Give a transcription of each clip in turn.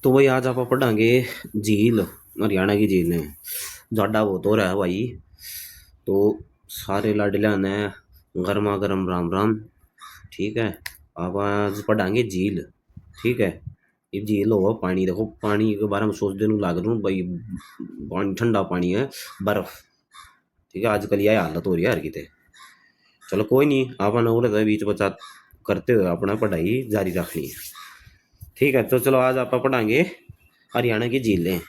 तो वही आज आप पढ़ांगे झील, हरियाणा की झील है। जाडा बहुत हो रहा है भाई। तो सारे लाडल्या ने गर्मा गर्म राम राम। ठीक है। आप आज पढ़ांगे झील। ठीक है। ये झील हो पानी, देखो पानी के बारे में सोच देने लाग रहा हूँ भाई। पानी ठंडा पानी है, बर्फ। ठीक है, आजकल यह हालत हो रही है हर किते। चलो कोई नहीं, आपने और बीच बचा करते हुए अपना पढ़ाई जारी रखनी है। ठीक है, तो चलो आज आप पढ़ांगे हरियाणा की झीलें।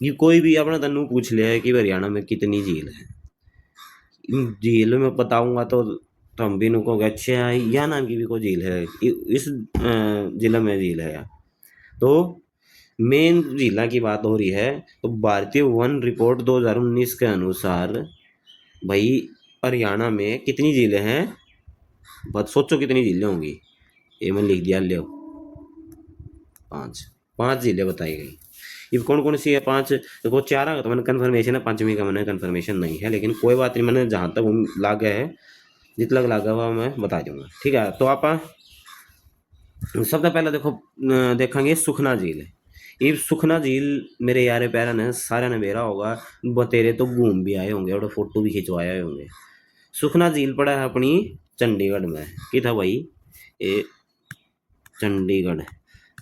ये कोई भी अपना तनु पूछ लिया है कि हरियाणा में कितनी झील है। इन झील में बताऊंगा तो हम भी नु कहोगे अच्छा यह नाम की भी कोई झील है, इस जिले में झील है या। तो मेन झीला की बात हो रही है। तो भारतीय वन रिपोर्ट 2019 के अनुसार भाई हरियाणा में कितनी झीलें हैं। बस सोचो कितनी झीलें होंगी। ये मैंने लिख दिया, ले 5। 5 झीलें बताई गई। ये कौन कौन सी है 5? देखो 4 का तो मैंने कन्फर्मेशन है, 5वीं का मैंने कन्फर्मेशन नहीं है, लेकिन कोई बात नहीं, मैंने जहाँ तक लागा है जितना लागा हुआ मैं बता दूंगा। ठीक है, तो आप सबसे पहले देखो देखेंगे सुखना झील है। ये सुखना झील मेरे यारे प्यारे ने सारे ने बेरा होगा, बतेरे तो घूम भी आए होंगे और फोटो भी खिंचवाए होंगे। सुखना झील पड़ा है अपनी चंडीगढ़ में। कि था भाई ये चंडीगढ़।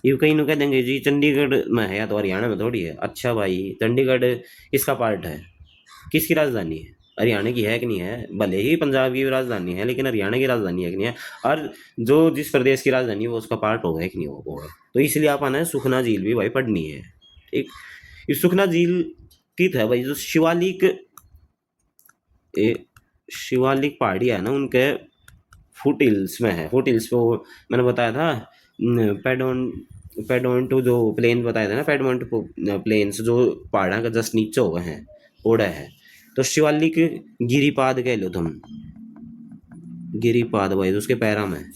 ये कहीं न कह देंगे जी चंडीगढ़ में है या तो हरियाणा में थोड़ी है। अच्छा भाई, चंडीगढ़ किसका पार्ट है, किसकी राजधानी है? हरियाणा की है कि नहीं है? भले ही पंजाब की राजधानी है, लेकिन हरियाणा की राजधानी है कि नहीं है? और जो जिस प्रदेश की राजधानी है वो उसका पार्ट होगा कि नहीं होगा। तो इसलिए आप आना है सुखना झील भी भाई पढ़नी है। ठीक। ये सुखना झील की था भाई जो शिवालिक, ये शिवालिक पहाड़ी है ना उनके फुट हिल्स में है। फुट हिल्स पे मैंने बताया था पेडोन पेडोंट जो प्लेन बताया था ना, पेडमोंट प्लेन्स जो पहाड़ा का जस्ट नीचे हो गए हैं, ओढ़ा है। तो शिवालिक गिरिपाद कह लो तुम, गिरिपाद भाई तो उसके पैरा में।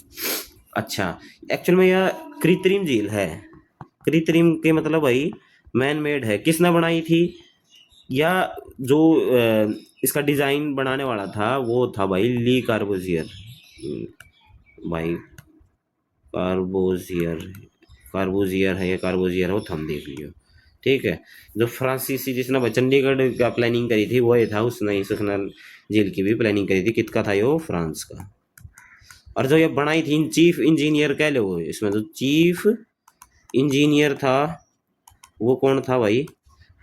अच्छा, एक्चुअल में यह कृत्रिम झील है। कृत्रिम के मतलब भाई मैन मेड है। किसने बनाई थी? या जो इसका डिजाइन बनाने वाला था वो था भाई ली कार्बोजियर। भाई कार्बोजियर, कार्बोजियर है या कार्बोजियर हो, थम देख लियो। ठीक है। जो फ्रांसीसी जिसने भाई चंडीगढ़ का प्लानिंग करी थी वो ये था, उसने ही सुखना झील की भी प्लानिंग करी थी। किसका था यो? फ्रांस का। और जो ये बनाई थी चीफ इंजीनियर कह लो, इसमें जो चीफ इंजीनियर था वो कौन था भाई?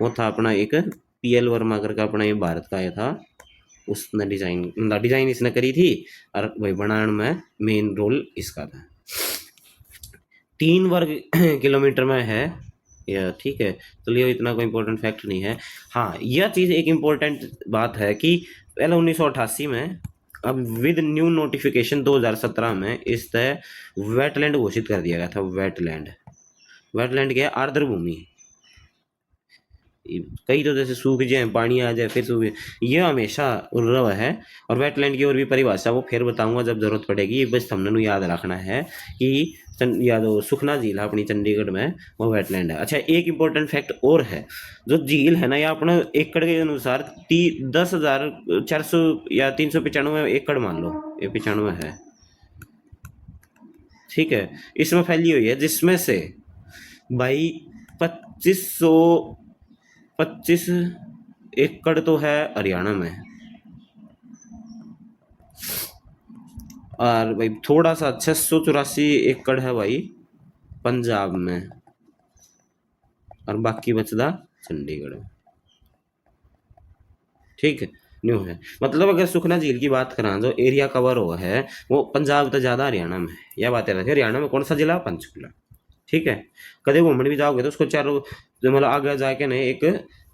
वो था अपना एक पीएल वर्मा करके, अपना ये भारत का ये था। उसने डिजाइन इसने करी थी और भाई बनाने में मेन रोल इसका था। 3 वर्ग किलोमीटर में है यह। ठीक है, तो ये इतना कोई इंपॉर्टेंट फैक्ट नहीं है। हाँ, यह चीज़ एक इम्पोर्टेंट बात है कि पहले 1988 में, अब विद न्यू नोटिफिकेशन 2017 में इस तरह वेटलैंड घोषित कर दिया गया था। वेटलैंड, वेटलैंड क्या है? आर्द्र भूमि। कई तो जैसे सूख जाए, पानी आ जाए फिर सूख, ये हमेशा उर्वरक है। और वेटलैंड की और भी परिभाषा वो फिर बताऊंगा जब जरूरत पड़ेगी। बस हमने याद रखना है कि या तो सुखना झील है अपनी चंडीगढ़ में, वो वेटलैंड है। अच्छा, एक इम्पोर्टेंट फैक्ट और है। जो झील है ना, ये अपना एकड़ के अनुसार 10,400 या 395 एकड़ मान लो, ये 95 है। ठीक है, इसमें फैली हुई है, जिसमें से भाई 25 एकड़ तो है हरियाणा में, और भाई थोड़ा सा 684 एकड़ है भाई पंजाब में, और बाकी बचदा चंडीगढ़ में। ठीक है, न्यू है। मतलब अगर सुखना झील की बात करा, जो एरिया कवर हुआ है वो पंजाब तो ज़्यादा हरियाणा में है। यह बात है। हरियाणा में कौन सा जिला? पंचकुला। ठीक है। कदे घूमने भी जाओगे तो उसको चारों मतलब आगे जाके ना एक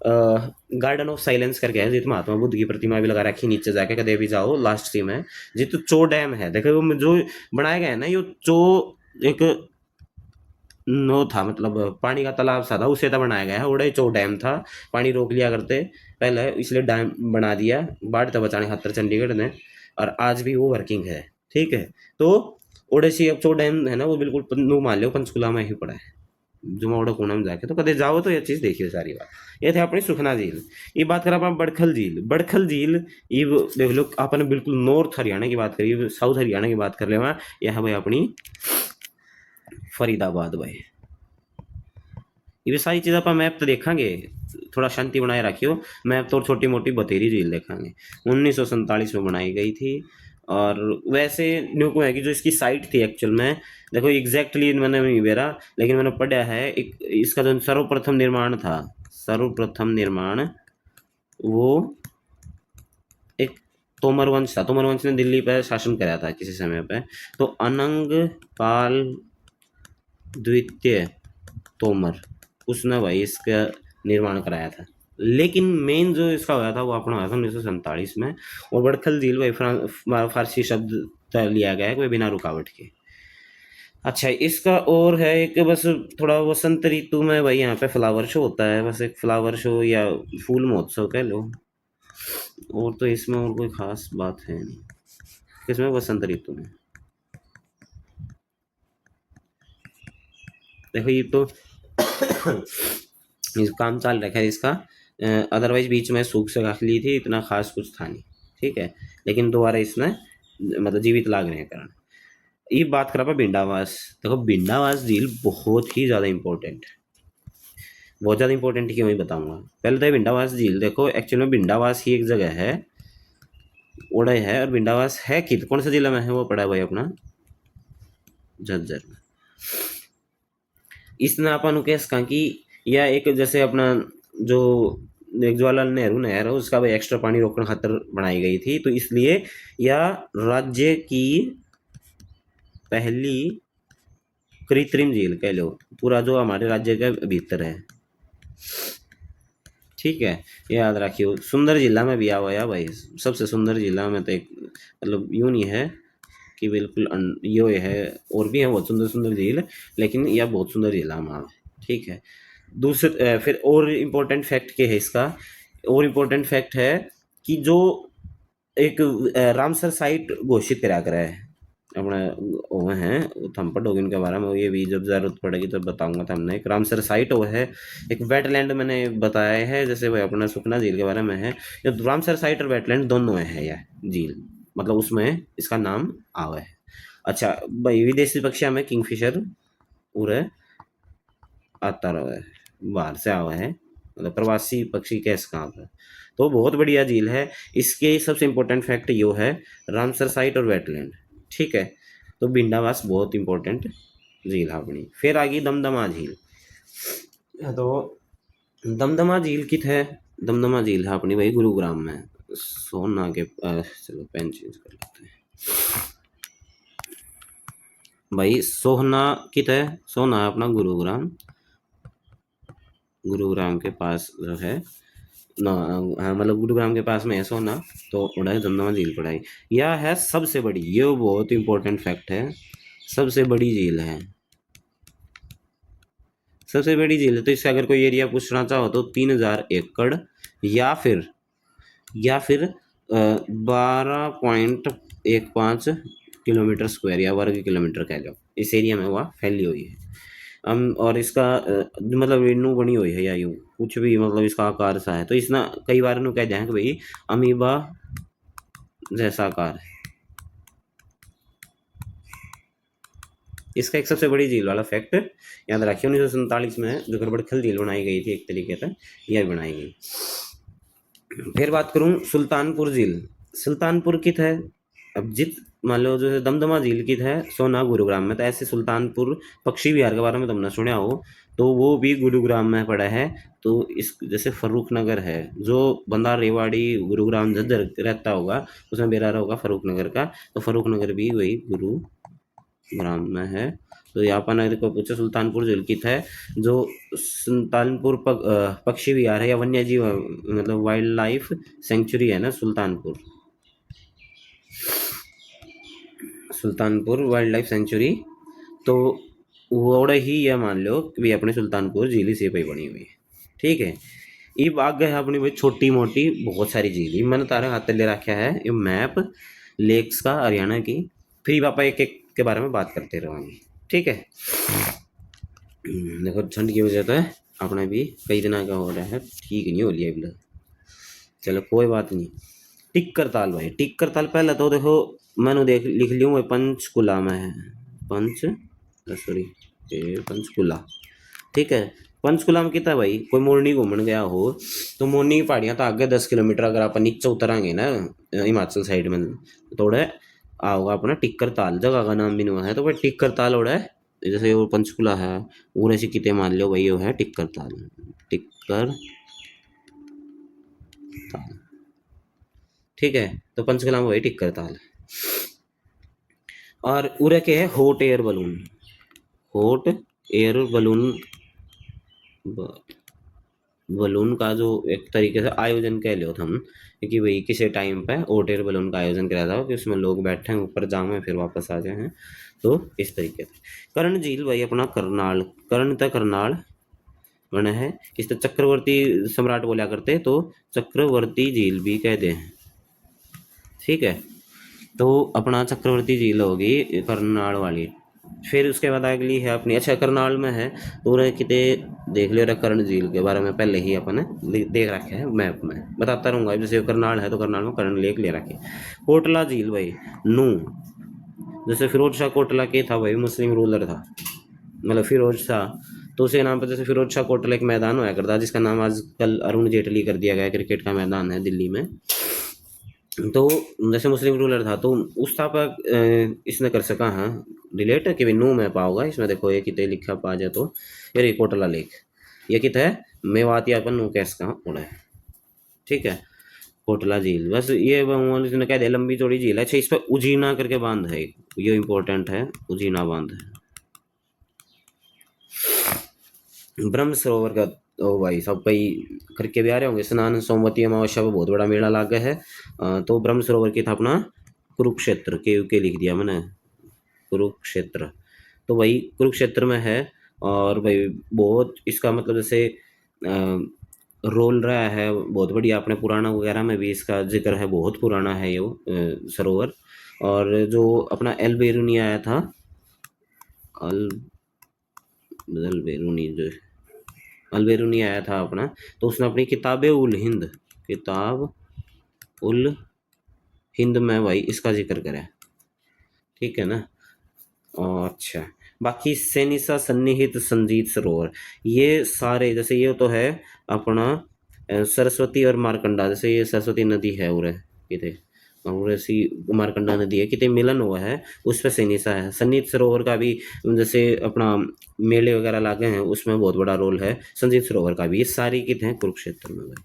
गार्डन ऑफ साइलेंस करके है, जित महात्मा बुद्ध की प्रतिमा भी लगा रखी नीचे जाके, कदे भी जाओ लास्ट सी में जित चो डैम है। देखो वो जो बनाया गया है ना, ये चो एक नो था, मतलब पानी का तालाब सा था, उसे तो बनाया गया है। ओडे चो डैम था, पानी रोक लिया करते पहले, इसलिए डैम बना दिया बाढ़ तो बचाने खातर चंडीगढ़ ने, और आज भी वो वर्किंग है। ठीक है। तो ओडिसी अब चो डैम है ना, वो बिल्कुल नु मान लो पंचकुला में ही पड़ा है, जुमावड़ा कोना में जाके। तो कदे जाओ तो ये चीज़ देखिए सारी बात। ये थे अपनी सुखना झील। ये बात करा अपन बड़खल झील। बड़खल झील ये देख लो, आपने बिल्कुल नॉर्थ हरियाणा की बात करी, साउथ हरियाणा की बात कर ले वहाँ, यह भाई अपनी फरीदाबाद भाई। ये सारी चीज़ आप मैप तो देखेंगे, थोड़ा शांति बनाए रखियो। मैप तो छोटी मोटी बतेरी झील देखेंगे, 1947 में बनाई गई थी। और वैसे न्यू को है कि जो इसकी साइट थी एक्चुअल में, देखो एग्जैक्टली मैंने नहीं बेरा, लेकिन मैंने पढ़ा है एक इसका जो सर्वप्रथम निर्माण था, सर्वप्रथम निर्माण वो एक तोमर वंश था। तोमर वंश ने दिल्ली पर शासन कराया था किसी समय पे, तो अनंग पाल द्वितीय तोमर, उसने भाई इसका निर्माण कराया था। लेकिन मेन जो इसका हुआ था वो अपना हुआ था 1947 में। और बड़खल झील वही फारसी शब्द लिया गया है कोई बिना रुकावट के। अच्छा, इसका और है एक बस थोड़ा वसंत ऋतु में भाई यहाँ पे फ्लावर शो होता है, बस एक फ्लावर शो या फूल महोत्सव कह लो। और तो इसमें और कोई खास बात है नहीं, इसमें वसंत ऋतु में देखो ये तो इस काम चाल रखा है इसका। अदरवाइज बीच में सूख से रख ली थी, इतना खास कुछ था नहीं, ठीक है। लेकिन दोबारा इसने मतलब जीवित लागने के कारण ये बात करा बिंडावास। देखो बिंडावास झील बहुत ही ज़्यादा इंपॉर्टेंट है, बहुत ज़्यादा इंपॉर्टेंट क्यों मैं बताऊंगा। पहले तो बिंडावास झील देखो, एक्चुअल में बिंडावास ही एक जगह है, ओडा है। और बिंडावास है कि कौन सा जिला में है वो पड़ा है भाई अपना झज्जर में। इसने अपन कह सका कि या एक जैसे अपना जो एक जवाहरलाल नेहरू नहर है उसका भाई एक्स्ट्रा पानी रोकने खातर बनाई गई थी, तो इसलिए या राज्य की पहली कृत्रिम झील कह लो, पूरा जो हमारे राज्य के भीतर है, ठीक है। ये याद रखियो। सुंदर जिला में भी आवा भाई, सबसे सुंदर जिला में तो एक मतलब यूं नहीं है कि बिल्कुल यो है, और भी है बहुत सुंदर सुंदर झील, लेकिन यह बहुत सुंदर जिला में, ठीक है। दूसरे फिर और इम्पोर्टेंट फैक्ट क्या है इसका, और इम्पोर्टेंट फैक्ट है कि जो एक रामसर साइट घोषित करा करा है अपना वो है, हम पढ़ोगे उनके बारे में, ये भी जब जरूरत पड़ेगी तब बताऊंगा तो हमने। एक रामसर साइट वो है, एक वेटलैंड मैंने बताया है जैसे भाई अपना सुखना झील के बारे में है। ये रामसर साइट और वेटलैंड दोनों है यह झील, मतलब उसमें इसका नाम आवा है। अच्छा भाई, विदेशी पक्षी में किंगफिशर उरे आता रहा है, बाहर से आवा है, मतलब प्रवासी पक्षी कैसे कहाँ पर। तो बहुत बढ़िया झील है। इसके सबसे इम्पोर्टेंट फैक्ट यो है रामसर साइट और वेटलैंड, ठीक है। तो बिंडावास बहुत इंपॉर्टेंट झील है अपनी। फिर आ गई दमदमा झील। तो दमदमा झील कित है, दमदमा झील है अपनी भाई गुरुग्राम में, सोना के चलो पेन चेंज कर लेते हैं भाई। सोहना कित है, सोना है अपना गुरुग्राम, गुरुग्राम के पास जो है ना, हाँ मतलब गुरुग्राम के पास में है सोना, तो उड़ा है दमदमा झील पड़ाई। यह है सबसे बड़ी, ये बहुत इंपॉर्टेंट फैक्ट है, सबसे बड़ी झील है, सबसे बड़ी झील है। तो इससे अगर कोई एरिया पूछना चाहो तो 3000 एकड़ या फिर 12.15 किलोमीटर स्क्वायर या वर्ग किलोमीटर कह लो, इस एरिया में वह फैली हुई है। और इसका मतलब रेणु बनी हुई है या यूँ कुछ भी, मतलब इसका आकार सा है। तो इसना कई बार नु कह जाए कि भाई अमीबा जैसा आकार है। इसका एक सबसे बड़ी झील वाला फैक्ट याद रखिए, 1947 में जो गड़बड़खल झील बनाई गई थी एक तरीके से, यह बनाई गई। फिर बात करूं सुल्तानपुर झील, सुल्तानपुर कित है। अब जित मान लो जो दमदमा झील कित है सोना गुरुग्राम में, तो ऐसे सुल्तानपुर पक्षी विहार के बारे में तुमने सुना हो, तो वो भी गुरुग्राम में पड़ा है। तो इस जैसे फर्रुख नगर है, जो बंदा रेवाड़ी गुरुग्राम झज्जर रहता होगा उसमें बेरा रहा होगा फर्रुख नगर का, तो फर्रुख नगर भी वही गुरुग्राम में है। तो यहाँ पर नगर को पूछे सुल्तानपुर झील कित है, जो सुल्तानपुर पक्षी विहार है या वन्य जीव मतलब वाइल्ड लाइफ सेंचुरी है ना Sultanpur, Sultanpur wild life sanctuary, तो वोड़ा ही यह मान लो कि भी अपने सुल्तानपुर झील से पे बनी हुई है, ठीक है। ये आगे है अपनी भाई छोटी मोटी बहुत सारी झील, मैंने तारे हाथ ले रखा है ये मैप लेक्स का हरियाणा की। फिर पापा एक एक के बारे में बात करते रहेंगे, ठीक है। देखो ठंड की वजह से अपने भी कई दिन का हो रहा है, ठीक नहीं हो लिया अभी, चलो कोई बात नहीं। टिक्कर ताल भाई, टिक्कर ताल पहले तो देखो मैंने देख लिख लियो मैं पंचकुला में है, पंचकुला, ठीक है। पंचकुला में कितना भाई, कोई मोरनी घूमने गया हो तो मोरनी की पहाड़ियाँ तो आगे 10 किलोमीटर अगर आप नीचे उतरांगे ना हिमाचल साइड में थोड़ा आओगा अपना टिक्कर ताल, जगह का नाम भी नहीं है तो भाई टिक्कर ताल उड़ा है। जैसे वो पंचकुला है और ऐसी किते मान लो भाई, वो है टिक्कर ताल, टिक्कर ताल। ठीक है, तो पंचकुला में वही टिक्कर ताल। और उरे के है hot air balloon, hot air balloon, balloon का जो एक तरीके से आयोजन कह लो हम, कि भाई किसी टाइम पे हॉट एयर बलून का आयोजन कराया था कि उसमें लोग बैठे हैं ऊपर जाए फिर वापस आ जाए हैं। तो इस तरीके से कर्ण झील भाई अपना करनाल, कर्ण तक करनाल बन है, इस चक्रवर्ती सम्राट बोला करते तो चक्रवर्ती झील भी कह दे। ठीक है, तो अपना चक्रवर्ती झील होगी करनाल वाली। फिर उसके बाद अगली है अपनी, अच्छा करनाल में है तो रे किते देख लियो रे, कर्ण झील के बारे में पहले ही अपन ने देख रखे है मैप में, बताता रहूँगा। जैसे करनाल है तो करनाल में कर्ण लेक ले रखे। कोटला झील भाई नू, जैसे फिरोज शाह कोटला के था भाई, मुस्लिम रूलर था, मतलब फिरोज शाह, तो उसके नाम पर जैसे फिरोज शाह कोटला एक मैदान हुआ करता जिसका नाम आजकल अरुण जेटली कर दिया गया, क्रिकेट का मैदान है दिल्ली में। तो जैसे मुस्लिम रूलर था तो उस था पर इसने कर सका हाँ रिलेट कि भी नू में पाओगा इसमें, देखो ये कितने लिखा पा जाए तो ये कोटला लेक, ये कितना है मेवाती अपन नू कैस का उड़ा है। ठीक है, कोटला झील बस ये इसने कह दिया लंबी चौड़ी झील है। अच्छा, इस पर उजीना करके बांध है, ये इंपॉर्टेंट है, उजीना बांध है। ब्रह्म सरोवर का, ओ भाई सब कई करके भी आ रहे होंगे स्नान, सोमवती अमावस्या पर बहुत बड़ा मेला लागा है। तो ब्रह्म सरोवर की था अपना कुरुक्षेत्र, के लिख दिया मैंने कुरुक्षेत्र, तो वही कुरुक्षेत्र में है। और भाई बहुत इसका मतलब जैसे रोल रहा है बहुत बढ़िया, अपने पुराना वगैरह में भी इसका जिक्र है, बहुत पुराना है ये सरोवर। और जो अपना एल बेरूनी आया था, अल एल बेरूनी जो अलबेरूनी आया था अपना, तो उसने अपनी किताब उल हिंद, किताब उल हिंद में भाई इसका जिक्र करा। ठीक है ना। और अच्छा, बाकी सेनिसा सन्निहित संजीत सरोवर, ये सारे जैसे ये तो है अपना सरस्वती और मारकंडा, जैसे ये सरस्वती नदी है उरे किते, और ऐसी मारकंडा नदी है किते मिलन हुआ है, उस पर सेनिसा है। सन्निहित सरोवर का भी जैसे अपना मेले वगैरह लागे हैं उसमें बहुत बड़ा रोल है संजीत सरोवर का भी। ये सारी कित हैं कुरुक्षेत्र में भाई।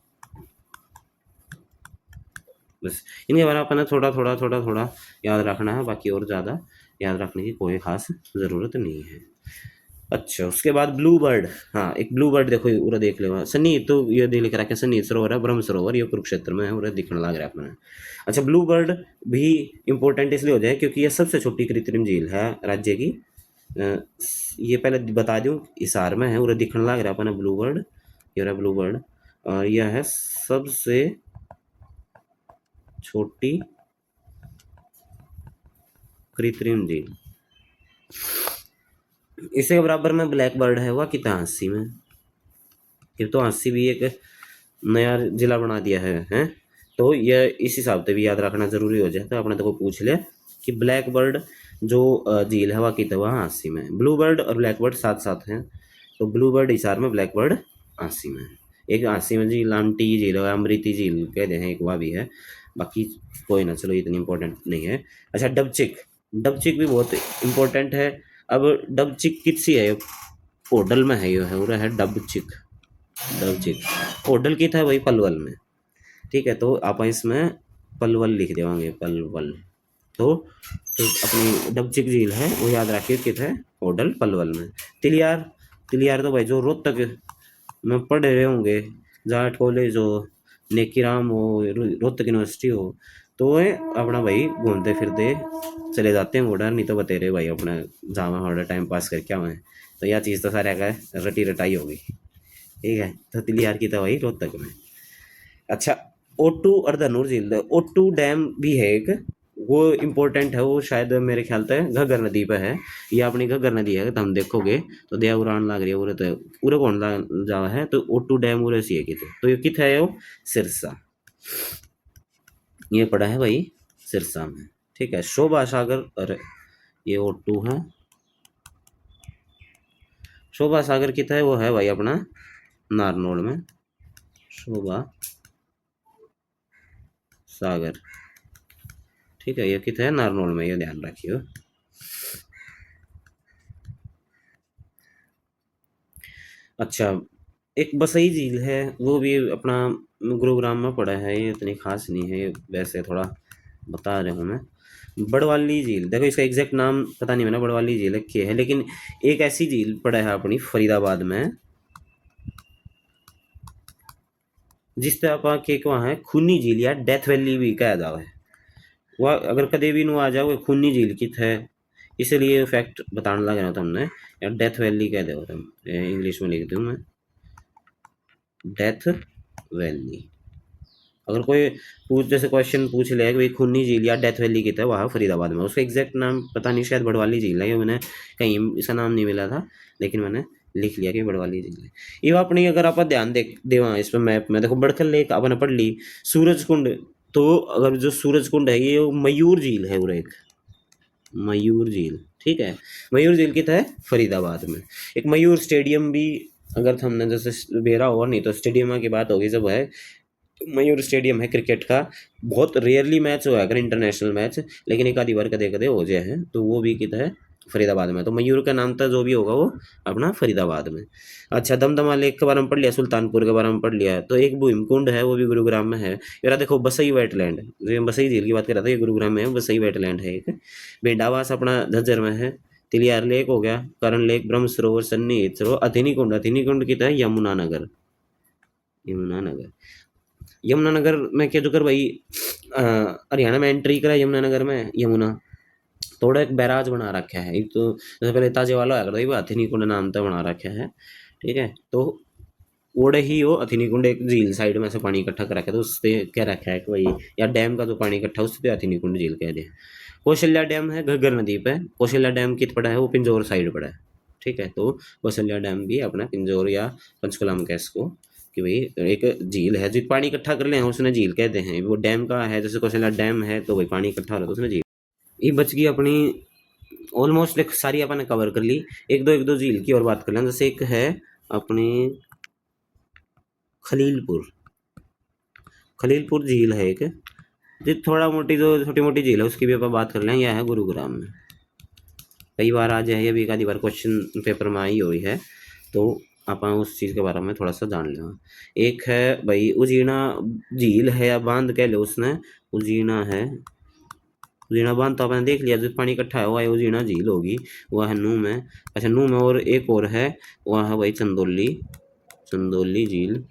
बस इनके बारे में अपना थोड़ा थोड़ा थोड़ा थोड़ा याद रखना है, बाकी और ज़्यादा याद रखने की कोई खास ज़रूरत नहीं है। अच्छा, उसके बाद ब्लू बर्ड, हाँ एक ब्लू बर्ड देखो पूरा देख लो सनी, तो ये देख लिख रहा है सनी सरोवर है ब्रह्म सरोवर, ये कुरुक्षेत्र में है पूरा दिखने लग रहा है अपना। अच्छा, ब्लू बर्ड भी इम्पोर्टेंट इसलिए हो जाए क्योंकि ये सबसे छोटी कृत्रिम झील है राज्य की। अ, ये पहले बता दूं हिसार में है, पूरा दिखने लग रहा है अपना ब्लू बर्ड, ये रहा ब्लू बर्ड। और यह है सबसे छोटी कृत्रिम झील। इसके बराबर में ब्लैक बर्ड है वह कितना 80 में, ये तो 80 भी एक नया जिला बना दिया है। तो यह इस हिसाब से भी याद रखना जरूरी हो जाए, तो आपने तो को पूछ लिया कि ब्लैक बर्ड जो झील है वह कितना वहाँ 80 में, ब्लू बर्ड और ब्लैक बर्ड साथ साथ हैं। तो ब्लू बर्ड हिसार में, ब्लैक बर्ड 80 में। एक 80 में झील आंटी झील है, अमृति झील कहते हैं एक वह भी है, बाकी कोई ना, चलो इतनी इंपॉर्टेंट नहीं है। अच्छा, डबचिक, डबचिक भी बहुत इंपॉर्टेंट है। अब डबचिक कितसी है, होडल में है, ये है उरा है डबचिक, डबचिक होडल की था वही पलवल में। ठीक है, तो आप इसमें पलवल लिख देवांगे पलवल, तो अपनी डबचिक झील है वो याद रखिए कित है होडल पलवल में। तिलियार, तिलियार तो भाई जो रोहतक में पढ़े रहे होंगे, जाट कॉलेज हो, नेकीराम हो, रोहतक यूनिवर्सिटी हो, तो वो अपना भाई घूमते फिरते चले जाते हैं उधर, नहीं तो बतेरे भाई अपना जावा हमारा टाइम पास करके आए। तो यह चीज़ तो सारे का रटी रटाई होगी। ठीक है, तो तिलियार की तो वही रोहतक में। अच्छा, ओटू और धनूर झील, ओटू डैम भी है एक, वो इम्पोर्टेंट है, वो शायद मेरे ख्याल से घग्गर नदी पे है, ये अपनी घग्गर नदी है, तो हम देखोगे तो दया उड़ान लग रही है उरे, तो उरे कौन जा है, तो ओटू डैम उरे सी है कित, तो ये कित है वो सिरसा, ये पड़ा है भाई सिरसा में। ठीक है, शोभा सागर, अरे ये ओटू है, शोभा सागर कितना है, वो है भाई अपना नारनौल में, शोभा सागर। ठीक है, ये कितना है, नारनौल में, ये ध्यान रखियो। अच्छा, एक बसई झील है, वो भी अपना गुरुग्राम में पड़ा है, ये इतनी खास नहीं है, वैसे थोड़ा बता रहा हूँ मैं। बड़वाली झील, देखो इसका एग्जैक्ट नाम पता नहीं मैंने, बड़वाली झील क्या है, लेकिन एक ऐसी झील पड़ा है अपनी फरीदाबाद में, जिस तरह आप के वहाँ है खूनी झील या डेथ वैली भी कहा जावा है। वह अगर कदे भी नु आ जाओ, वो खूनी झील कित है, इसलिए फैक्ट बताने लग रहा था हमने, या डेथ वैली कह दो तुम, इंग्लिश में लिख दूँ मैं, डेथ वैली। अगर कोई पूछ, जैसे क्वेश्चन पूछ ले कि भाई खूनी झील या डेथ वैली कितना है, वहाँ फरीदाबाद में, उसका एग्जैक्ट नाम पता नहीं, शायद बड़वाली झील है, ये मैंने कहीं इसका नाम नहीं मिला था, लेकिन मैंने लिख लिया कि बड़वाली झील है। ये अपनी अगर आप ध्यान दे वहाँ इस पर मैप में देखो, बड़खल लेक आपने पढ़ ली, सूरज कुंड, तो अगर जो सूरज कुंड है ये मयूर झील है, और एक मयूर झील, ठीक है, मयूर झील कितना है, फरीदाबाद में। एक मयूर स्टेडियम भी, अगर हमने जैसे बेरा और नहीं तो स्टेडियम की बात होगी जब है, मयूर स्टेडियम है क्रिकेट का, बहुत रेयरली मैच हुआ अगर इंटरनेशनल मैच, लेकिन एक आधी बार कदे कदे हो जाए है, तो वो भी कितना है, फरीदाबाद में। तो मयूर का नाम था जो भी होगा वो अपना फरीदाबाद में। अच्छा, दमदमा लेक के बारे में पढ़ लिया, सुल्तानपुर के बारे में पढ़ लिया, तो एक भीमकुंड है, वो भी गुरुग्राम में है। यार देखो बसई वेटलैंड, जो बसई झील की बात कर रहा था, ये गुरुग्राम में है, बसई वेटलैंड है एक। बेडावास अपना झज्जर में है। तिलियार लेक हो गया, करण लेक, ब्रह्म सरोवर, सन्नी सरोवर, अथिनी कुंड, अथिनी कुंड कितना है, यमुनानगर, यमुनानगर। यमुनानगर में क्या जो कर भाई, हरियाणा में एंट्री करा यमुनानगर में, यमुना थोड़ा एक बैराज बना रखा है, एक तो जैसे पहले ताजे वाला होया करता हथिनी कुंड नाम तो बना रखा है, ठीक है। तो ओड़े ही हो हथिनी कुंड, एक झील साइड में से पानी इकट्ठा कर रखा है, तो उससे क्या रखा है कि भाई, या डैम का जो पानी इकट्ठा उससे हथिनी कुंड झील कह दे। कौशल्या डैम है घग्गर नदी पे, कौशल्या डैम कित पड़ा है, वो पिंजौर साइड पड़ा है, ठीक है। तो कौशल्या डैम भी अपना पिंजौर या पंचकुला में कैस को, कि भाई एक झील है जो पानी इकट्ठा कर ले हैं, उसने झील कहते हैं। वो डैम का है, जैसे कौशल्या डैम है तो भाई पानी इकट्ठा हो रहा है तो उसने झील। ये बच गई अपनी ऑलमोस्ट एक सारी अपन कवर कर ली। एक दो झील की और बात कर लें, जैसे एक है अपनी खलीलपुर, खलीलपुर झील है एक, जो थोड़ा मोटी जो छोटी मोटी झील है उसकी भी अपन बात कर लें, यह है गुरुग्राम में। कई बार आ जाए, अभी एक आधी बार क्वेश्चन पेपर में आई हुई है, तो आप उस चीज़ के बारे में थोड़ा सा जान लें। एक है भाई उजीना झील है या बांध कह लो, उसने उजीना है, उजीना बांध तो आपने देख लिया, जो पानी इकट्ठा है हुआ है, उजीना झील होगी, वह है नूह में। अच्छा, नूह में और एक और है, वह है भाई चंदौली, चंदौली झील।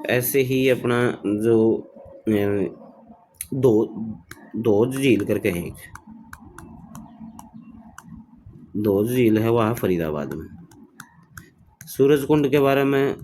ऐसे ही अपना जो दो दोज झील करके है, दोज झील है वह फरीदाबाद में। सूरज कुंड के बारे में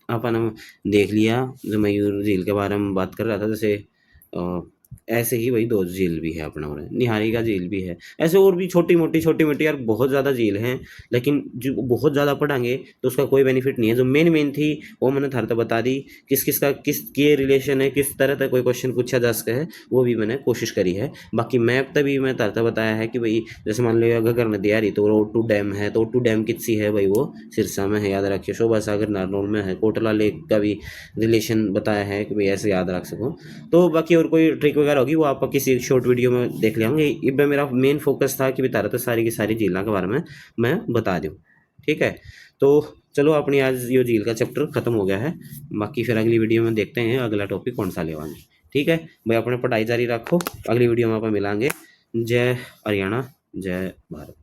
अपन देख लिया, जो मयूर झील के बारे में बात कर रहा था, जैसे ऐसे ही वही दो झील भी है अपना, और निहारी का झील भी है। ऐसे और भी छोटी मोटी यार बहुत ज़्यादा झील हैं, लेकिन जो बहुत ज़्यादा पढ़ाएंगे तो उसका कोई बेनिफिट नहीं है। जो मेन थी वो मैंने थार तक बता दी, किस किस का किस के रिलेशन है, किस तरह तक कोई क्वेश्चन पूछा जा सके है, वो भी मैंने कोशिश करी है। बाकी मैप तक भी मैं थार तक बताया है कि भाई जैसे मान लो घग्गर नदी आ रही तो O2 डैम है, तो O2 डैम कितनी है भाई, वो सिरसा में है, याद रखिए। शोभा सागर नारनौल में है। कोटला लेक का भी रिलेशन बताया है कि भाई ऐसे याद रख सको। तो बाकी और कोई ट्रिक वगैरह होगी वो आप किसी शॉर्ट वीडियो में देख लेंगे। ये मेरा मेन फोकस था कि बता रहा था सारी की सारी झीलों के बारे में मैं बता दूं, ठीक है। तो चलो अपनी आज ये झील का चैप्टर खत्म हो गया है, बाकी फिर अगली वीडियो में देखते हैं अगला टॉपिक कौन सा लेवाएंगे, ठीक है भाई। अपने पढ़ाई जारी रखो, अगली वीडियो में आप मिलांगे। जय हरियाणा, जय भारत।